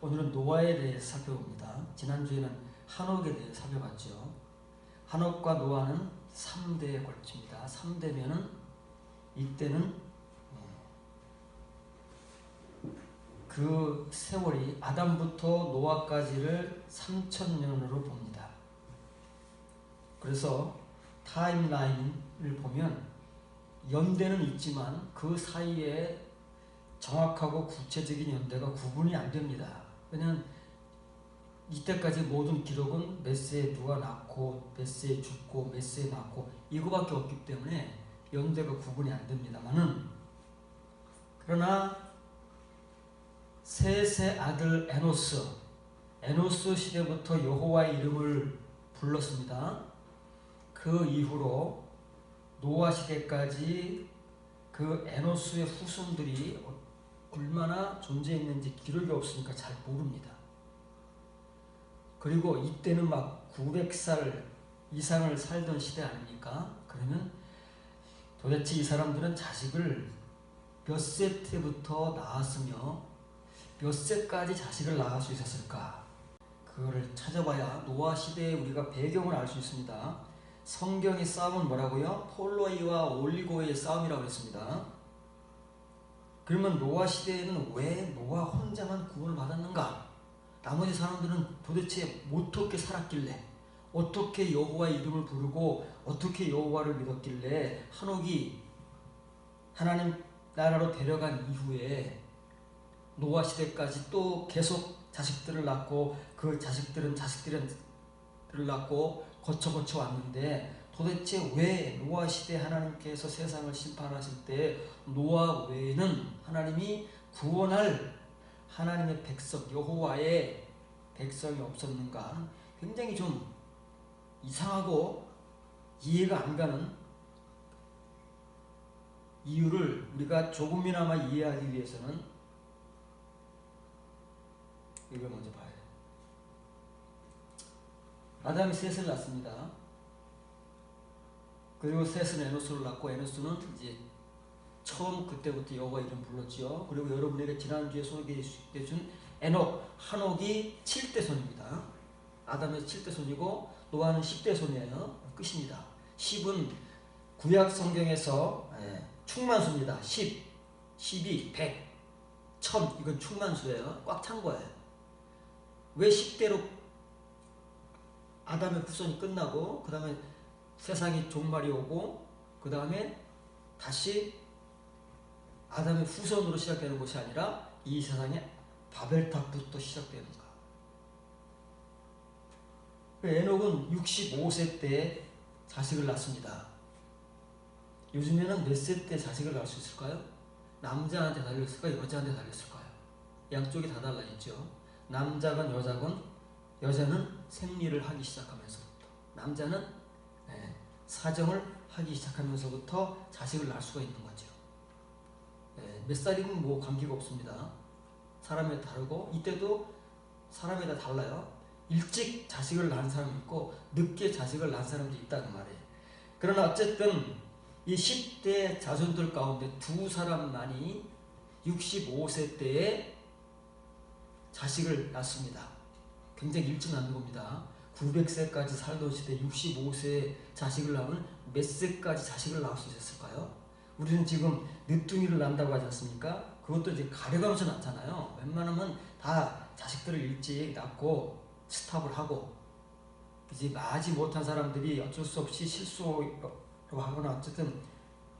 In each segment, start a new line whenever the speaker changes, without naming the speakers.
오늘은 노아에 대해서 살펴봅니다. 지난주에는 한옥에 대해서 살펴봤죠. 한옥과 노아는 3대에 걸칩니다. 3대면은 이때는 그 세월이 아담부터 노아까지를 3000년으로 봅니다. 그래서 타임라인을 보면 연대는 있지만 그 사이에 정확하고 구체적인 연대가 구분이 안 됩니다. 왜냐하면 이때까지 모든 기록은 몇 세에 누가 낳고 몇 세에 죽고 몇 세에 낳고 이거밖에 없기 때문에 연대가 구분이 안 됩니다만은, 그러나 셋의 아들 에노스 시대부터 여호와의 이름을 불렀습니다. 그 이후로 노아 시대까지 그 에노스의 후손들이 얼마나 존재했는지 기록이 없으니까 잘 모릅니다. 그리고 이때는 막 900살 이상을 살던 시대 아닙니까? 그러면 도대체 이 사람들은 자식을 몇 세 때부터 낳았으며 몇 세까지 자식을 낳을 수 있었을까? 그거를 찾아봐야 노아 시대에 우리가 배경을 알 수 있습니다. 성경의 싸움은 뭐라고요? 폴로이와 올리고의 싸움이라고 했습니다. 그러면 노아 시대에는 왜 노아 혼자만 구원을 받았는가? 나머지 사람들은 도대체 어떻게 살았길래, 어떻게 여호와의 이름을 부르고 어떻게 여호와를 믿었길래 한옥이 하나님 나라로 데려간 이후에 노아 시대까지 또 계속 자식들을 낳고 그 자식들을 낳고 거쳐 왔는데, 도대체 왜 노아 시대 하나님께서 세상을 심판하실 때 노아 외에는 하나님이 구원할 하나님의 백성, 여호와의 백성이 없었는가? 굉장히 좀 이상하고 이해가 안 가는 이유를 우리가 조금이나마 이해하기 위해서는 이걸 먼저 봐야 돼요. 아담이 셋을 낳습니다. 그리고 셋은 에노스를 낳고, 에노스는 이제 처음 그때부터 여호와 이름 불렀지요. 그리고 여러분에게 지난주에 소개해준 한옥이 7대 손입니다. 아담의 7대 손이고 노아는 10대 손이에요. 끝입니다. 10은 구약 성경에서 충만수입니다. 10, 12, 100, 1000 이건 충만수예요. 꽉 찬 거예요. 왜 10대로 아담의 후손이 끝나고 그 다음에 세상이 종말이 오고 그 다음에 다시 아담의 후손으로 시작되는 것이 아니라 이 세상의 바벨탑부터 시작되는가? 에녹은 65세 때 자식을 낳습니다. 요즘에는 몇 세 때 자식을 낳을 수 있을까요? 남자한테 달렸을까요? 여자한테 달렸을까요? 양쪽이 다 달라있죠. 남자건 여자건, 여자는 생리를 하기 시작하면서부터, 남자는 사정을 하기 시작하면서부터 자식을 낳을 수가 있는 거죠. 몇 살이면 뭐 관계가 없습니다. 사람에 다르고, 이때도 사람에 다 달라요. 일찍 자식을 낳은 사람이 있고 늦게 자식을 낳은 사람도 있다는 말이에요. 그러나 어쨌든 이 10대 자손들 가운데 두 사람만이 65세 때에 자식을 낳습니다. 굉장히 일찍 낳는 겁니다. 900세까지 살던 시대 65세에 자식을 낳으면 몇 세까지 자식을 낳을 수 있었을까요? 우리는 지금 늦둥이를 낳는다고 하지 않습니까? 그것도 이제 가려가면서 낳잖아요. 웬만하면 다 자식들을 일찍 낳고 스탑을 하고, 이제 마지 못한 사람들이 어쩔 수 없이 실수로 하거나 어쨌든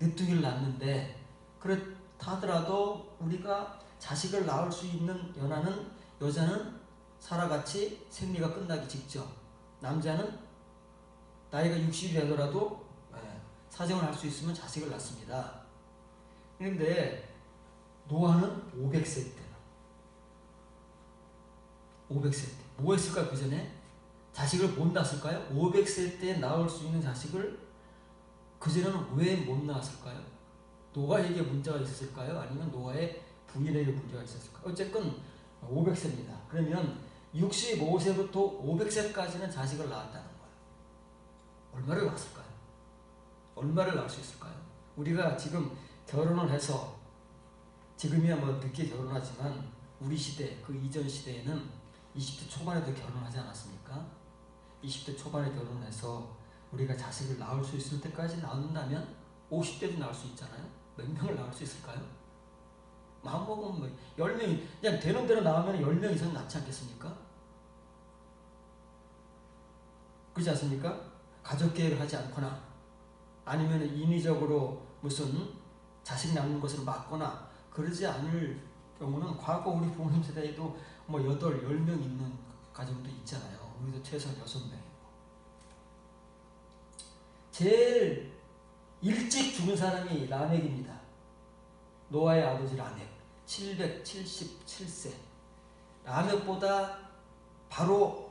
늦둥이를 낳는데, 그렇다 하더라도 우리가 자식을 낳을 수 있는 여자는 살아같이 생리가 끝나기 직전, 남자는 나이가 60이 되더라도 사정을 할 수 있으면 자식을 낳습니다. 그런데 노아는 500세 때, 500세 때 뭐 했을까요? 그 전에 자식을 못 낳았을까요? 500세 때 낳을 수 있는 자식을 그 전에는 왜 못 낳았을까요? 노아에게 문제가 있었을까요? 아니면 노아의 부인에게 문제가 있었을까요? 어쨌든 500세입니다. 그러면 65세부터 500세까지는 자식을 낳았다는 거예요. 얼마를 낳았을까요? 얼마를 낳을 수 있을까요? 우리가 지금 결혼을 해서, 지금이야 뭐 늦게 결혼하지만 우리 시대, 그 이전 시대에는 20대 초반에도 결혼하지 않았습니까? 20대 초반에 결혼해서 우리가 자식을 낳을 수 있을 때까지 낳는다면 50대도 낳을 수 있잖아요. 몇 명을 낳을 수 있을까요? 마음먹으면 뭐 10명이 그냥 되는 대로 나오면 10명 이상 낳지 않겠습니까? 그렇지 않습니까? 가족 계획을 하지 않거나 아니면 인위적으로 무슨 자식 낳는 것을 막거나 그러지 않을 경우는 과거 우리 부모님 세대에도 뭐 8, 10명 있는 가정도 있잖아요. 우리도 최소한 6명이고. 제일 일찍 죽은 사람이 라멕입니다. 노아의 아버지 라멕. 777세. 라멕보다 바로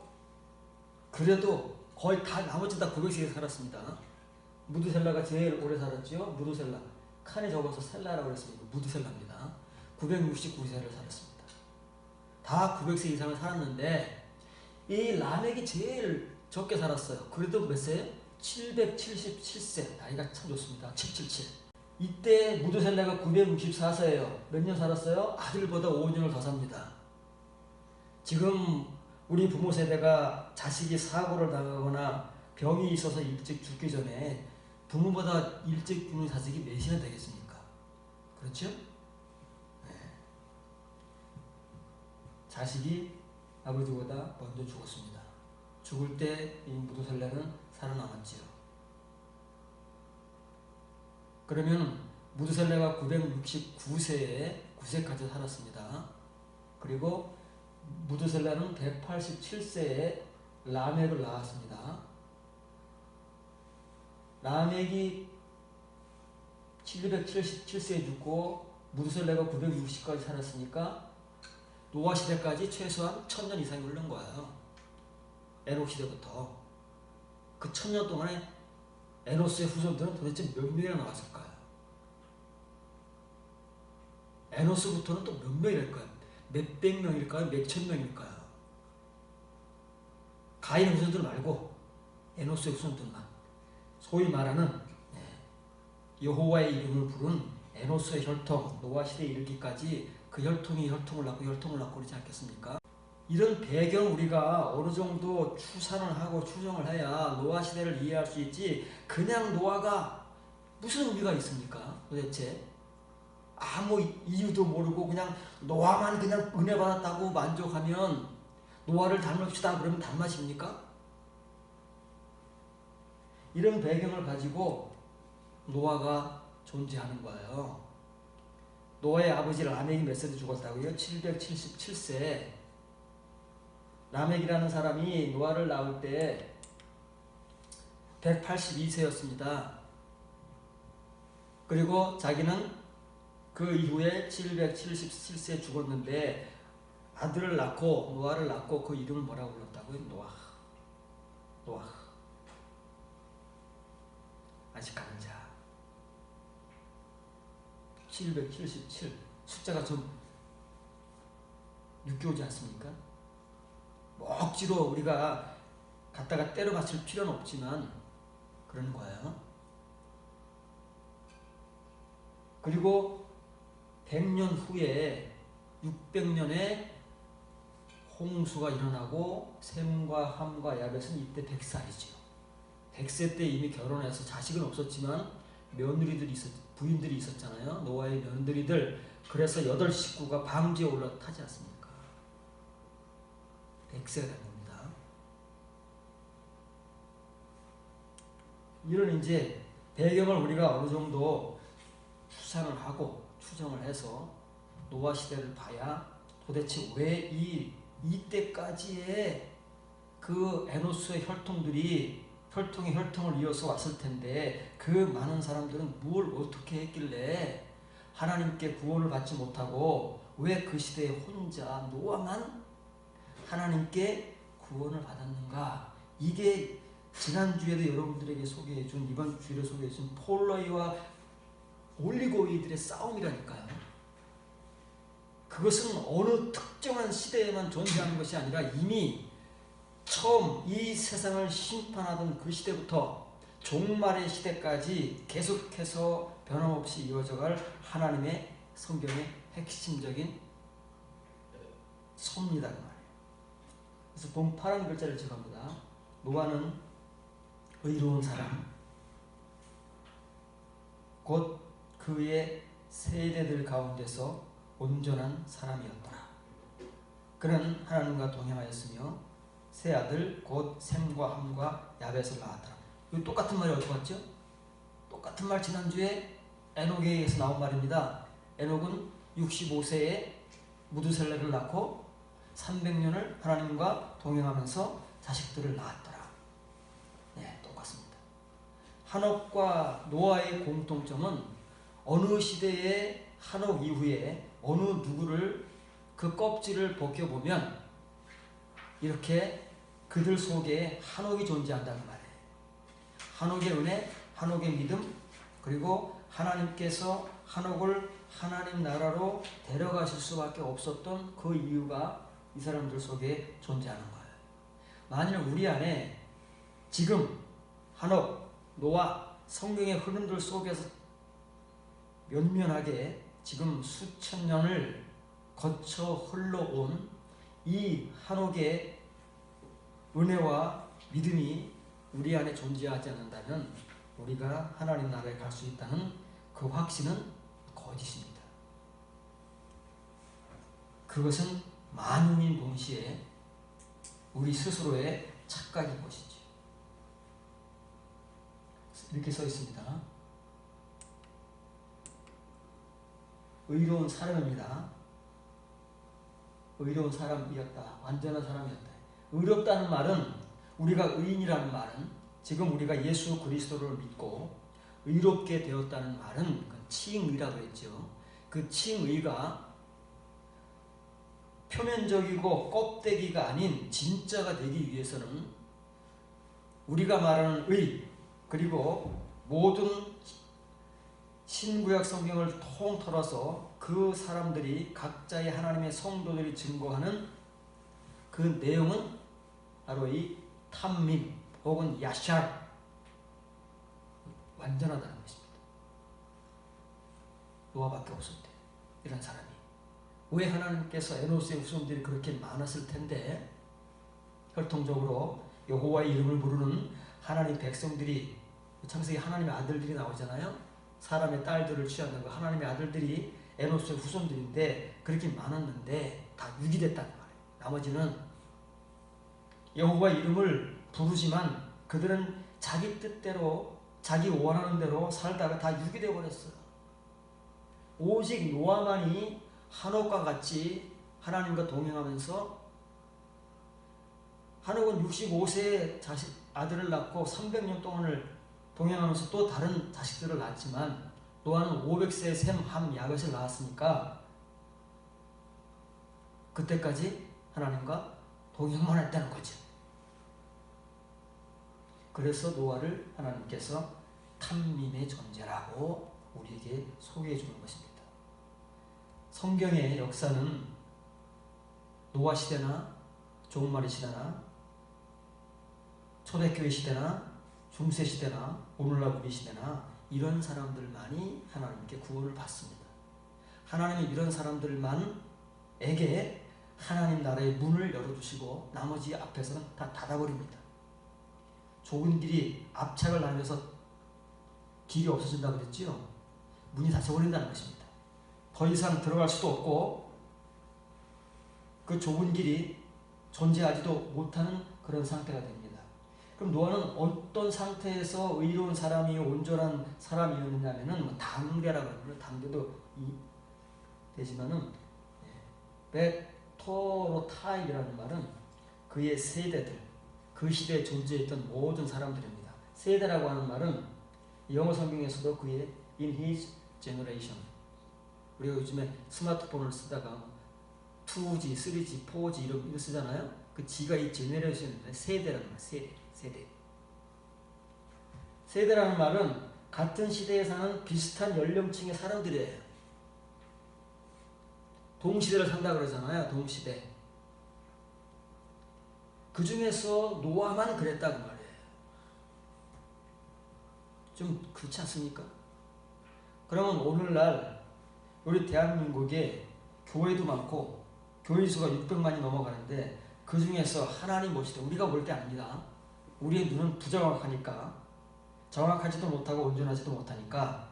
그래도 거의 다 나머지 다 900세에 살았습니다. 무드셀라가 제일 오래 살았죠. 무드셀라. 칸에 적어서 셀라라고 했습니다. 무드셀라입니다. 969세를 살았습니다. 다 900세 이상을 살았는데 이 라멕이 제일 적게 살았어요. 그래도 몇 세예요? 777세. 나이가 참 좋습니다. 777. 이때 무드셀라가 964세예요. 몇 년 살았어요? 아들보다 5년을 더 삽니다. 지금 우리 부모 세대가 자식이 사고를 당하거나 병이 있어서 일찍 죽기 전에 부모보다 일찍 죽는 자식이 몇이나 되겠습니까? 그렇죠? 네. 자식이 아버지보다 먼저 죽었습니다. 죽을 때 이 무드셀라는 살아남았지요. 그러면 무드셀라가 969세에 9세까지 살았습니다. 그리고 무드셀라는 187세에 라멕을 낳았습니다. 라멕이 777세에 죽고 무드셀라가 960까지 살았으니까 노아 시대까지 최소한 1000년 이상이 흐른 거예요. 에녹 시대부터. 그 1000년 동안에 에노스의 후손들은 도대체 몇 명이나 나왔을까요? 에노스부터는 또 몇 명일까요? 몇백 명일까요? 몇천 명일까요? 가인의 후손들 말고 에노스의 후손들만 소위 말하는 여호와의 이름을 부른 에노스의 혈통, 노아 시대에 이르기까지 그 혈통이 혈통을 낳고 그러지 않겠습니까? 이런 배경 우리가 어느 정도 추산을 하고 추정을 해야 노아 시대를 이해할 수 있지 그냥 노아가 무슨 의미가 있습니까? 도대체 아무 이유도 모르고 그냥 노아만 그냥 은혜 받았다고 만족하면 노아를 닮읍시다 그러면 닮아집니까? 이런 배경을 가지고 노아가 존재하는 거예요. 노아의 아버지 라멕이 몇 세에 죽었다고요? 777세. 라멕이라는 사람이 노아를 낳을 때 182세였습니다. 그리고 자기는 그 이후에 777세에 죽었는데 아들을 낳고 노아를 낳고 그 이름을 뭐라고 불렀다고요? 노아. 아직 가는 자. 777. 숫자가 좀 늦게 오지 않습니까? 억지로 우리가 갖다가 때려 맞출 필요는 없지만 그런 거예요. 그리고 100년 후에 600년에 홍수가 일어나고 셈과 함과 야벳은 이때 100살이죠. 100세 때 이미 결혼해서 자식은 없었지만 며느리들이 부인들이 있었잖아요. 노아의 며느리들. 그래서 8 식구가 방지에 올라타지 않습니까? 100세가 된 겁니다. 이런 이제 배경을 우리가 어느 정도 추산을 하고 추정을 해서 노아 시대를 봐야 도대체 왜 이때까지의 그 에노스의 혈통이 혈통을 이어서 왔을 텐데 그 많은 사람들은 뭘 어떻게 했길래 하나님께 구원을 받지 못하고 왜 그 시대에 혼자 노아만 하나님께 구원을 받았는가? 이게 지난주에도 여러분들에게 소개해준 이번 주에 소개해준 폴로이와 올리고이들의 싸움이라니까요. 그것은 어느 특정한 시대에만 존재하는 것이 아니라 이미 처음 이 세상을 심판하던 그 시대부터 종말의 시대까지 계속해서 변함없이 이어져갈 하나님의 성경의 핵심적인 섭니다 그 말이에요. 그래서 본 파란 글자를 제거합니다. 노아는 의로운 사람, 곧 그의 세대들 가운데서 온전한 사람이었더라. 그는 하나님과 동행하였으며 세 아들 곧 셈과 함과 야벳을 낳았더라. 이 똑같은 말이 어디서 왔죠? 똑같은 말 지난주에 에녹에서 나온 말입니다. 에녹은 65세에 무두셀레를 낳고 300년을 하나님과 동행하면서 자식들을 낳았더라. 네, 똑같습니다. 한옥과 노아의 공통점은 어느 시대의 한옥 이후에 어느 누구를 그 껍질을 벗겨보면 이렇게 그들 속에 한옥이 존재한다는 말이에요. 한옥의 은혜, 한옥의 믿음, 그리고 하나님께서 한옥을 하나님 나라로 데려가실 수밖에 없었던 그 이유가 이 사람들 속에 존재하는 거예요. 만일 우리 안에 지금 한옥, 노아, 성경의 흐름들 속에서 면면하게 지금 수천 년을 거쳐 흘러온 이 한옥의 은혜와 믿음이 우리 안에 존재하지 않는다면 우리가 하나님 나라에 갈 수 있다는 그 확신은 거짓입니다. 그것은 만용인 동시에 우리 스스로의 착각인 것이죠. 이렇게 써 있습니다. 의로운 사람입니다. 의로운 사람이었다. 완전한 사람이었다. 의롭다는 말은, 우리가 의인이라는 말은, 지금 우리가 예수 그리스도를 믿고 의롭게 되었다는 말은 칭의라고 했죠. 그 칭의가 표면적이고 껍데기가 아닌 진짜가 되기 위해서는 우리가 말하는 의, 그리고 모든 신구약 성경을 통틀어서 그 사람들이 각자의 하나님의 성도들이 증거하는 그 내용은 바로 이 탐밈 혹은 야샬, 완전하다는 것입니다. 노아밖에 없었대, 이런 사람이. 왜 하나님께서 에노스의 후손들이 그렇게 많았을 텐데 혈통적으로 여호와의 이름을 부르는 하나님 백성들이, 창세기 하나님의 아들들이 나오잖아요. 사람의 딸들을 취하는 거, 하나님의 아들들이 에노스의 후손들인데 그렇게 많았는데 다 유기됐다는 말이에요. 나머지는 여호와 이름을 부르지만 그들은 자기 뜻대로, 자기 원하는 대로 살다가 다 유기되어 버렸어요. 오직 노아만이 한옥과 같이 하나님과 동행하면서, 한옥은 65세에 아들을 낳고 300년 동안을 동행하면서 또 다른 자식들을 낳았지만 노아는 500세에 셈, 함, 야벳을 낳았으니까 그때까지 하나님과 동행만 했다는 거죠. 그래서 노아를 하나님께서 탐밈의 존재라고 우리에게 소개해 주는 것입니다. 성경의 역사는 노아 시대나 종말의 시대나 초대교회 시대나 중세 시대나 오늘날 우리 시대나 이런 사람들만이 하나님께 구원을 받습니다. 하나님이 이런 사람들만에게 하나님 나라의 문을 열어주시고 나머지 앞에서는 다 닫아버립니다. 좁은 길이 압착을 당해서 길이 없어진다고 그랬지요. 문이 닫혀버린다는 것입니다. 더 이상 들어갈 수도 없고 그 좁은 길이 존재하지도 못하는 그런 상태가 됩니다. 그럼 노아는 어떤 상태에서 의로운 사람이, 온전한 사람이었느냐면은 당대라고 하는, 당대도 되지만은 베토로타입이라는 말은 그의 세대들, 그 시대에 존재했던 모든 사람들입니다. 세대라고 하는 말은 영어 성경에서도 그의 in his generation, 우리가 요즘에 스마트폰을 쓰다가 2G, 3G, 4G 이런 쓰잖아요. 그 G가 이 제네레이션인데 세대라는 말, 세대. 세대라는 말은 같은 시대에 사는 비슷한 연령층의 사람들이에요. 동시대를 산다 그러잖아요. 동시대. 그 중에서 노아만 그랬다고 말이에요. 좀 그렇지 않습니까? 그러면 오늘날 우리 대한민국에 교회도 많고 교인 수가 600만이 넘어가는데 그 중에서 하나님 보실 때 우리가 볼 때 아닙니다. 우리의 눈은 부정확하니까 정확하지도 못하고 온전하지도 못하니까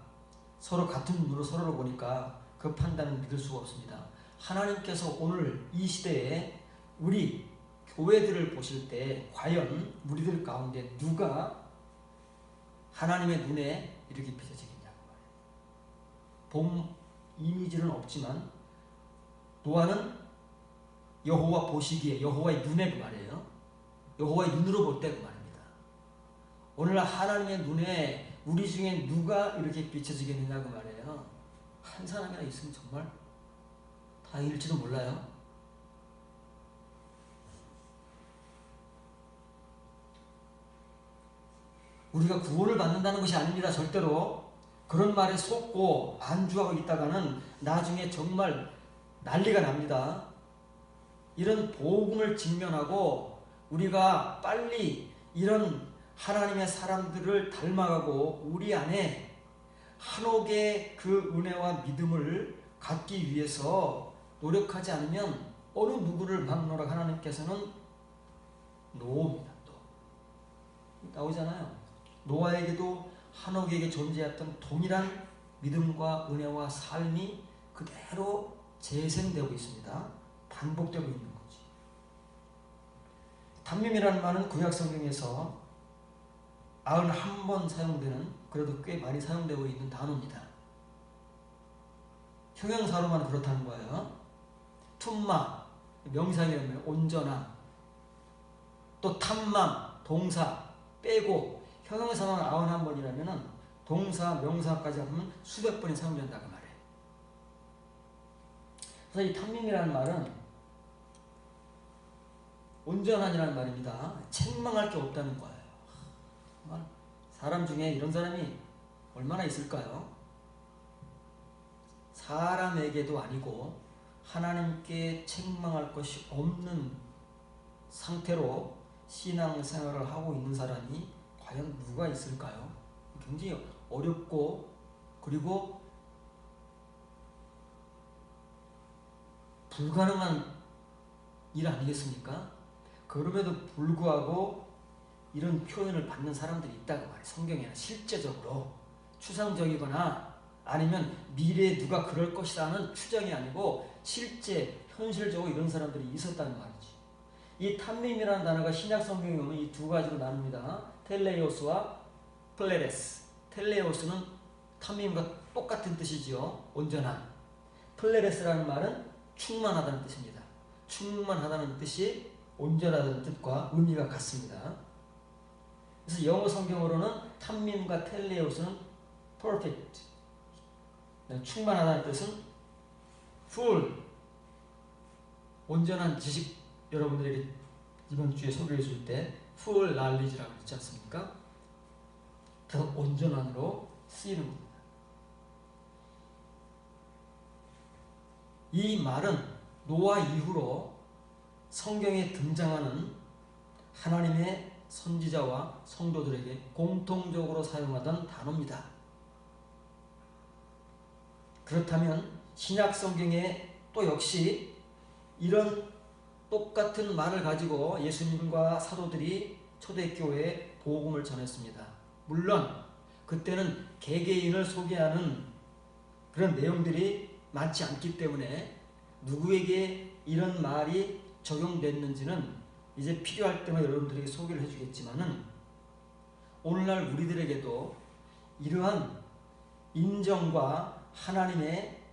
서로 같은 눈으로 서로를 보니까 그 판단은 믿을 수가 없습니다. 하나님께서 오늘 이 시대에 우리 교회들을 보실 때 과연 우리들 가운데 누가 하나님의 눈에 이렇게 비춰지겠냐고 말이에요. 본 이미지는 없지만 노아는 여호와 보시기에 여호와의 눈에 그 말이에요. 여호와의 눈으로 볼 때 그 말입니다. 오늘 하나님의 눈에 우리 중에 누가 이렇게 비춰지겠느냐 그 말이에요. 한 사람이나 있으면 정말 다행일지도 몰라요. 우리가 구원을 받는다는 것이 아닙니다. 절대로. 그런 말에 속고 안주하고 있다가는 나중에 정말 난리가 납니다. 이런 복음을 직면하고 우리가 빨리 이런 하나님의 사람들을 닮아가고 우리 안에 한옥의 그 은혜와 믿음을 갖기 위해서 노력하지 않으면 어느 누구를 막노라 하나님께서는 노입니다. 또 나오잖아요. 노아에게도 한옥에게 존재했던 동일한 믿음과 은혜와 삶이 그대로 재생되고 있습니다. 반복되고 있는 거지. 탐밈이라는 말은 구약 성경에서 91번 사용되는, 그래도 꽤 많이 사용되고 있는 단어입니다. 형용사로만 그렇다는 거예요. 툼마, 명사이라면 온전한, 또 탐맘, 동사 빼고 형용사만 91번이라면 동사, 명사까지 하면 수백 번이 사용된다고 말해요. 그래서 이 탐밈이라는 말은 온전한이라는 말입니다. 책망할 게 없다는 거예요. 정말 사람 중에 이런 사람이 얼마나 있을까요? 사람에게도 아니고 하나님께 책망할 것이 없는 상태로 신앙생활을 하고 있는 사람이 과연 누가 있을까요? 굉장히 어렵고 그리고 불가능한 일 아니겠습니까? 그럼에도 불구하고 이런 표현을 받는 사람들이 있다고 말해요. 성경에는 실제적으로 추상적이거나 아니면 미래에 누가 그럴 것이라는 추정이 아니고 실제 현실적으로 이런 사람들이 있었다는 말이지. 이 탐밈이라는 단어가 신약 성경에 오면 이 두 가지로 나눕니다. 텔레오스와 플레레스. 텔레오스는 탐밈과 똑같은 뜻이지요. 온전한. 플레레스라는 말은 충만하다는 뜻입니다. 충만하다는 뜻이 온전하다는 뜻과 의미가 같습니다. 그래서 영어 성경으로는 탐밈과 텔레오스는 perfect, 충만하다는 뜻은 full, 온전한 지식. 여러분들에게 이번 주에 소개해 줄 때 full knowledge라고 있지 않습니까? 더 온전한으로 쓰이는 겁니다. 이 말은 노아 이후로 성경에 등장하는 하나님의 선지자와 성도들에게 공통적으로 사용하던 단어입니다. 그렇다면 신약 성경에 또 역시 이런 똑같은 말을 가지고 예수님과 사도들이 초대교회에 복음을 전했습니다. 물론 그때는 개개인을 소개하는 그런 내용들이 많지 않기 때문에 누구에게 이런 말이 적용됐는지는 이제 필요할 때만 여러분들에게 소개를 해주겠지만은 오늘날 우리들에게도 이러한 인정과 하나님의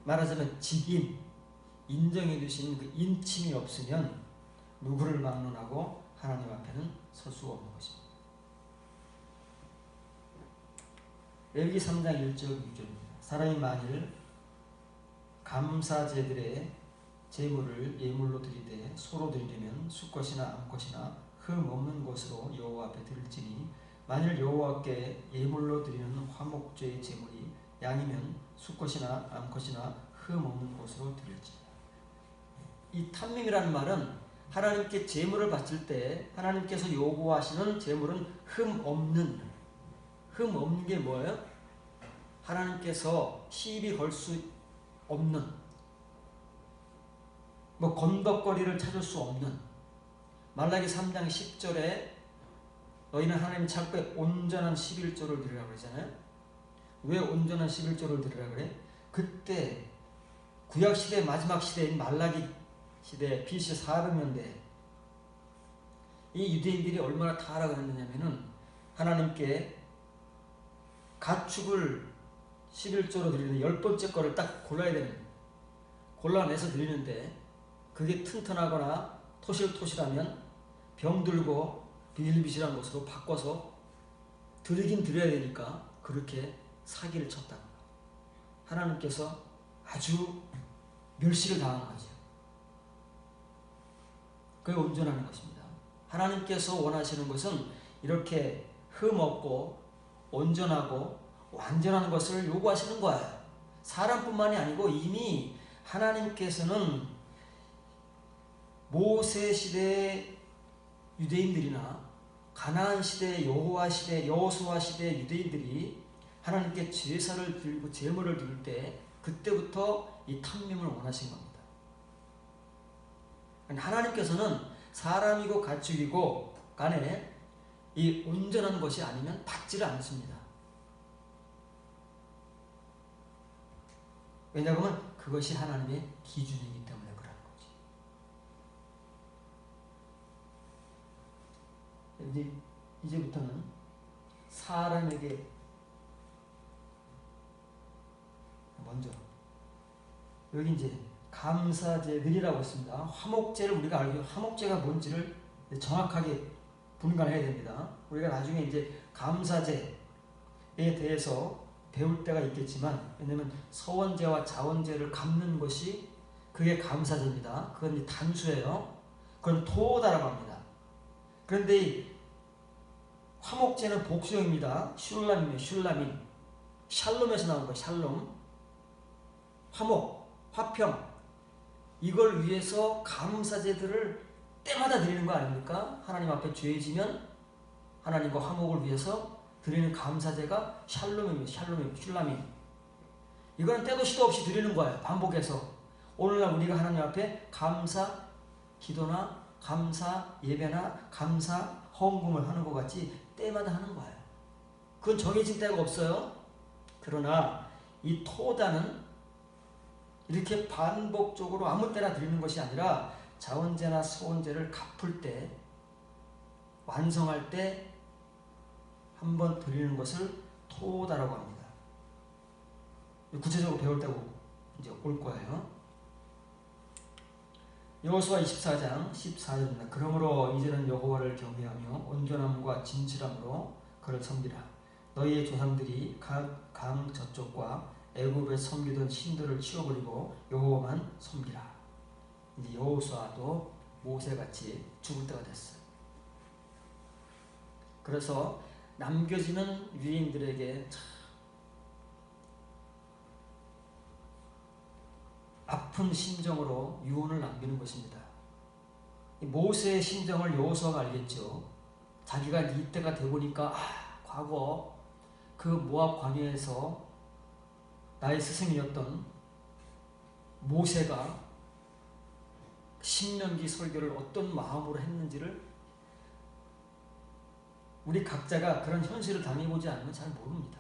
말하자면 직임, 인정해 주신 그 인침이 없으면 누구를 막론하고 하나님 앞에는 설 수가 없는 것입니다. 레위기 3장 1절 6절입니다. 사람이 만일 감사제들의 제물을 예물로 드리되 소로 드리려면 수컷이나 암컷이나 흠 없는 것으로 여호와 앞에 드릴지니 만일 여호와께 예물로 드리는 화목제의 제물이 양이면 수컷이나 암컷이나 흠 없는 것으로 드릴지니. 이 탐밈이라는 말은 하나님께 제물을 바칠 때 하나님께서 요구하시는 제물은 흠 없는 게 뭐예요? 하나님께서 시비 걸 수 없는 뭐 건덕거리를 찾을 수 없는 말라기 3장 10절에 너희는 하나님 찾고 온전한 11조를 드리라고 그러잖아요. 왜 온전한 11조를 드리라고 그래? 그때 구약시대 마지막 시대인 말라기 시대 BC 400년대 이 유대인들이 얼마나 타락을 했느냐면은 하나님께 가축을 11조로 드리는 10번째 거를 딱 골라내서 드리는데 그게 튼튼하거나 토실토실하면 병들고 비일비실한 것으로 바꿔서 드리긴 드려야 되니까 그렇게 사기를 쳤다. 하나님께서 아주 멸시를 당한 거죠. 그게 온전한 것입니다. 하나님께서 원하시는 것은 이렇게 흠없고 온전하고 완전한 것을 요구하시는 거예요. 사람뿐만이 아니고 이미 하나님께서는 모세 시대의 유대인들이나 가나안 시대, 여호수아 시대 유대인들이 하나님께 제사를 드리고 제물을 드릴 때 그때부터 이 탐림을 원하신 겁니다. 하나님께서는 사람이고 가축이고 간에 이 온전한 것이 아니면 받지를 않습니다. 왜냐하면 그것이 하나님의 기준이기 때문에 그러는 거지. 이제부터는 사람에게 먼저 여기 이제 감사제들이라고 있습니다. 화목제를 우리가 화목제가 뭔지를 정확하게 분간해야 됩니다. 우리가 나중에 이제 감사제에 대해서 배울 때가 있겠지만 왜냐하면 서원제와 자원제를 갚는 것이 그게 감사제입니다. 그건 이제 단수예요. 그건 토다라고 합니다. 그런데 이 화목제는 복수형입니다. 슐라민 샬롬에서 나온 거예요. 샬롬 화목, 화평 이걸 위해서 감사제들을 때마다 드리는 거 아닙니까? 하나님 앞에 죄지면 하나님과 화목을 위해서 드리는 감사제가 샬롬입니다. 슐라민 이거는 때도 시도 없이 드리는 거예요. 반복해서 오늘날 우리가 하나님 앞에 감사 기도나 감사 예배나 감사 헌금을 하는 것 같이 때마다 하는 거예요. 그건 정해진 때가 없어요. 그러나 이 토다는 이렇게 반복적으로 아무 때나 드리는 것이 아니라 자원제나 소원제를 갚을 때 완성할 때 한번 드리는 것을 토다라고 합니다. 구체적으로 배울 때 이제 올 거예요. 여호수아 24장 14절입니다. 그러므로 이제는 여호와를 경외하며 온전함과 진실함으로 그를 섬기라. 너희의 조상들이 각 강 저쪽과 애굽에 섬기던 신들을 치워버리고 여호와만 섬기라. 이제 여호수아도 모세같이 죽을 때가 됐어요. 그래서 남겨지는 유대인들에게 참 아픈 심정으로 유언을 남기는 것입니다. 모세의 심정을 여호수아가 알겠죠. 자기가 이때가 되보니까 과거 그 모압 광야에서 나의 스승이었던 모세가 신명기 설교를 어떤 마음으로 했는지를 우리 각자가 그런 현실을 당해보지 않으면 잘 모릅니다.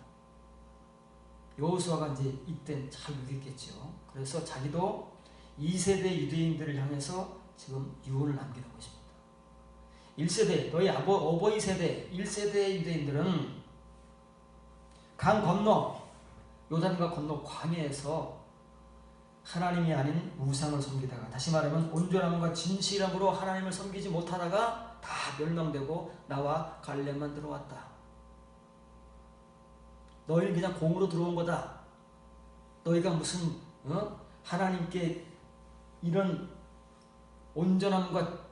여호수아가 이제 이때 잘 느꼈겠죠. 그래서 자기도 2세대 유대인들을 향해서 지금 유언을 남기는 것입니다. 1세대, 너희 어버이 세대, 1세대 유대인들은 강 건너, 요단과 건너 광야에서 하나님이 아닌 우상을 섬기다가 다시 말하면 온전함과 진실함으로 하나님을 섬기지 못하다가 다 멸망되고 나와 갈렙만 들어왔다. 너희는 그냥 공으로 들어온 거다. 너희가 무슨 하나님께 이런 온전함과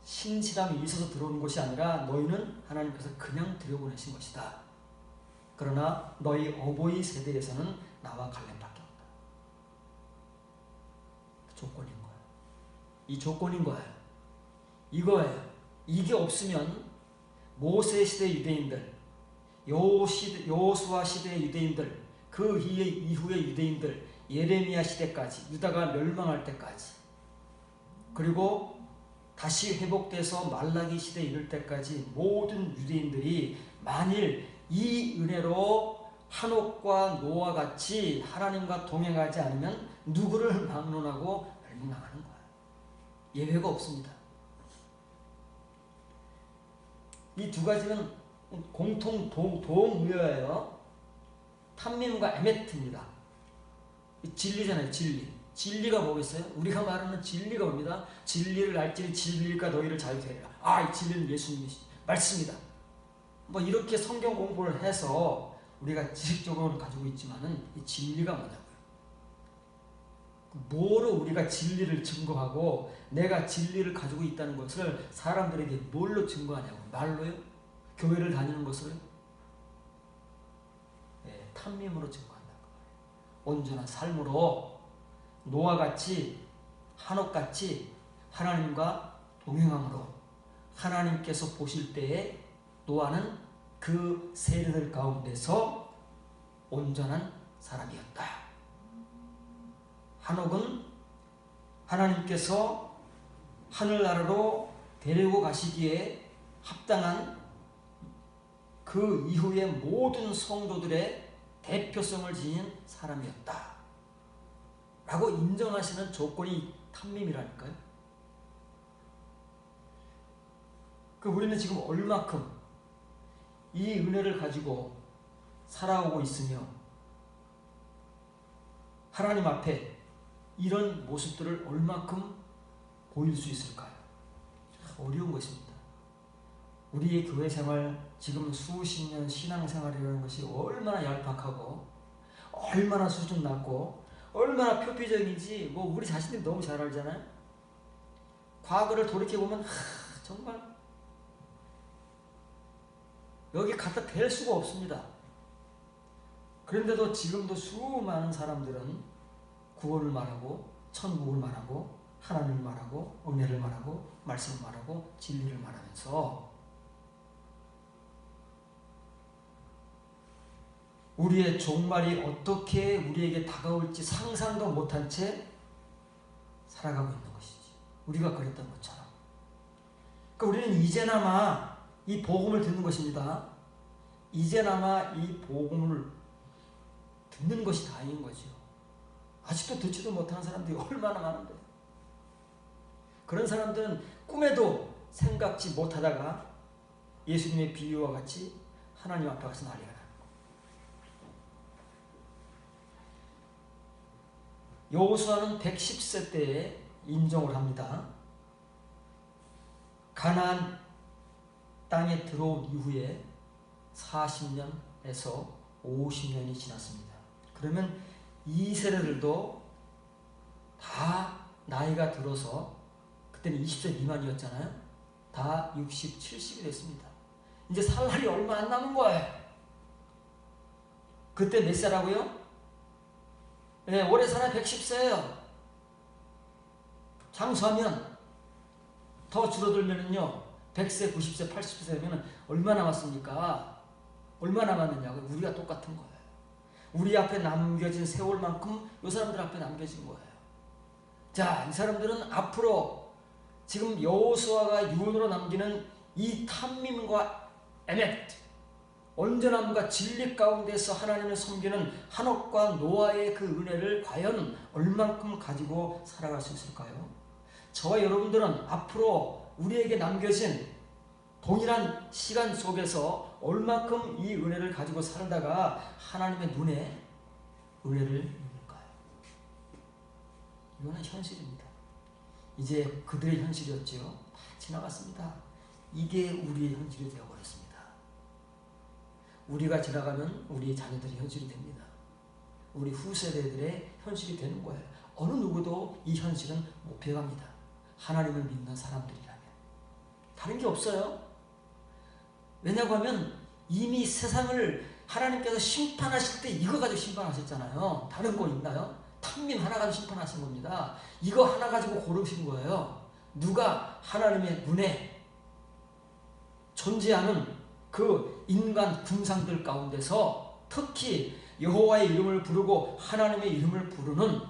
신실함이 있어서 들어온 것이 아니라 너희는 하나님께서 그냥 들여보내신 것이다. 그러나 너희 어버이 세대에서는 나와 갈렙밖에 없다. 그 조건인 거예요. 이 조건인 거예요. 이거예요. 이게 없으면 모세 시대 유대인들, 여호수아 시대 유대인들, 그 이후의 유대인들, 예레미야 시대까지 유다가 멸망할 때까지 그리고 다시 회복돼서 말라기 시대에 이를 때까지 모든 유대인들이 만일 이 은혜로 한옥과 노아 같이 하나님과 동행하지 않으면 누구를 막론하고 멸망하는 거예요. 예외가 없습니다. 이 두 가지는 공통 동의어예요. 탐밈과 에메트입니다. 진리잖아요. 진리가 뭐겠어요? 우리가 말하는 진리가 옵니다. 진리를 알지니 진리가 너희를 자유케 하리라. 이 진리는 예수님의 말씀이다. 뭐 이렇게 성경 공부를 해서 우리가 지식적으로는 가지고 있지만은 이 진리가 뭐냐고요? 뭐로 우리가 진리를 증거하고 내가 진리를 가지고 있다는 것을 사람들에게 뭘로 증거하냐고? 말로요? 교회를 다니는 것으로요? 네, 탐림으로 증거한다는 거예요. 온전한 삶으로 노아같이 한옥같이 하나님과 동행함으로 하나님께서 보실 때에 노아는 그 세대들 가운데서 온전한 사람이었다. 한옥은 하나님께서 하늘나라로 데리고 가시기에 합당한 그 이후의 모든 성도들의 대표성을 지닌 사람이었다. 라고 인정하시는 조건이 탐림이라니까요. 우리는 지금 얼마큼 이 은혜를 가지고 살아오고 있으며 하나님 앞에 이런 모습들을 얼마큼 보일 수 있을까요? 어려운 것입니다. 우리의 교회 생활, 지금 수십 년 신앙생활이라는 것이 얼마나 얄팍하고 얼마나 수준 낮고 얼마나 표피적인지 뭐 우리 자신들이 너무 잘 알잖아요. 과거를 돌이켜보면 정말 여기 갖다 댈 수가 없습니다. 그런데도 지금도 수많은 사람들은 구원을 말하고 천국을 말하고 하나님을 말하고 은혜를 말하고 말씀을 말하고 진리를 말하면서 우리의 종말이 어떻게 우리에게 다가올지 상상도 못한 채 살아가고 있는 것이지. 우리가 그랬던 것처럼. 그러니까 우리는 이제나마 이 복음을 듣는 것입니다. 이제나마 이 복음을 듣는 것이 다행인 거죠. 아직도 듣지도 못하는 사람들이 얼마나 많은데. 그런 사람들은 꿈에도 생각지 못하다가 예수님의 비유와 같이 하나님 앞에 가서 난리가 나는 거예요. 여호수아는 110세 때에 인정을 합니다. 가나안 땅에 들어온 이후에 40년에서 50년이 지났습니다. 그러면 이 세대들도 다 나이가 들어서 그때는 20세 미만이었잖아요. 다 60, 70이 됐습니다. 이제 살 날이 얼마 안 남은 거예요. 그때 몇 세라고요? 네, 올해 살아 110세예요. 장수하면 더 줄어들면은요 100세, 90세, 80세 되면 얼마 남았습니까? 얼마 남았느냐고. 우리가 똑같은 거예요. 우리 앞에 남겨진 세월만큼 이 사람들 앞에 남겨진 거예요. 자, 이 사람들은 앞으로 지금 여호수아가 유언으로 남기는 이 탐밈과 에멧, 온전함과 진리 가운데서 하나님을 섬기는 한옥과 노아의 그 은혜를 과연 얼만큼 가지고 살아갈 수 있을까요? 저와 여러분들은 앞으로 우리에게 남겨진 동일한 시간 속에서 얼만큼 이 은혜를 가지고 살다가 하나님의 눈에 은혜를 입을까요? 이거는 현실입니다. 이제 그들의 현실이었죠. 다 지나갔습니다. 이게 우리의 현실이 되어버렸습니다. 우리가 지나가면 우리의 자녀들이 현실이 됩니다. 우리 후세대들의 현실이 되는 거예요. 어느 누구도 이 현실은 못 피해갑니다. 하나님을 믿는 사람들이라면. 다른 게 없어요. 왜냐고 하면 이미 세상을 하나님께서 심판하실 때 이거 가지고 심판하셨잖아요. 다른 거 있나요? 탐림 하나 가지고 심판하신 겁니다. 이거 하나 가지고 고르신 거예요. 누가 하나님의 눈에 존재하는 그 인간 군상들 가운데서 특히 여호와의 이름을 부르고 하나님의 이름을 부르는